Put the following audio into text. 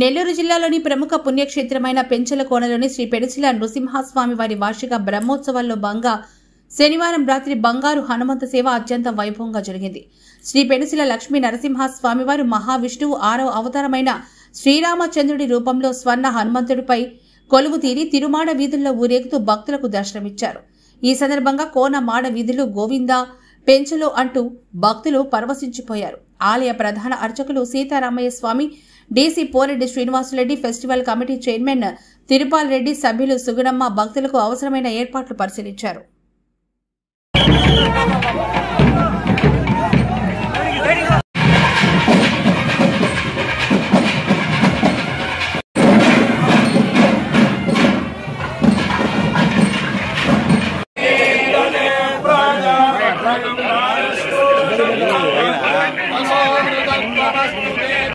నెల్లూరు జిల్లాలోని ప్రముఖ పుణ్యక్షేత్రమైన పెంచలకోనలోని శ్రీ పెడిసిల నృసింహస్వామి వారి వార్షిక బ్రహ్మోత్సవాల్లో భాగంగా శనివారం రాత్రి బంగారు హనుమంత సేవ అత్యంత వైభవంగా జరిగింది. శ్రీ పెడిసిల లక్ష్మీ నరసింహస్వామి వారు మహావిష్ణువు 6వ అవతారమైన శ్రీరామచంద్రుడి రూపంలో స్వర్ణ హనుమంతుడిపై కొలువు తీరి తిరుమాడ వీధుల్లో ఊరేగుతూ భక్తులకు దర్శనమిచ్చారు. ఈ సందర్భంగా కోన మాడ వీధులు గోవిందా పెంచలో అంటూ భక్తులు పరవశించిపోయారు. ఆలయ ప్రధాన అర్చకులు Sitaramaiah Swamy, DC Poreddy Srinivasula Reddy, festival committee chairman Tirupal Reddy, సభ్యులు సుగుణమ్మ భక్తులకు అవసరమైన ఏర్పాట్లు పరిశీలించారు. Namaste.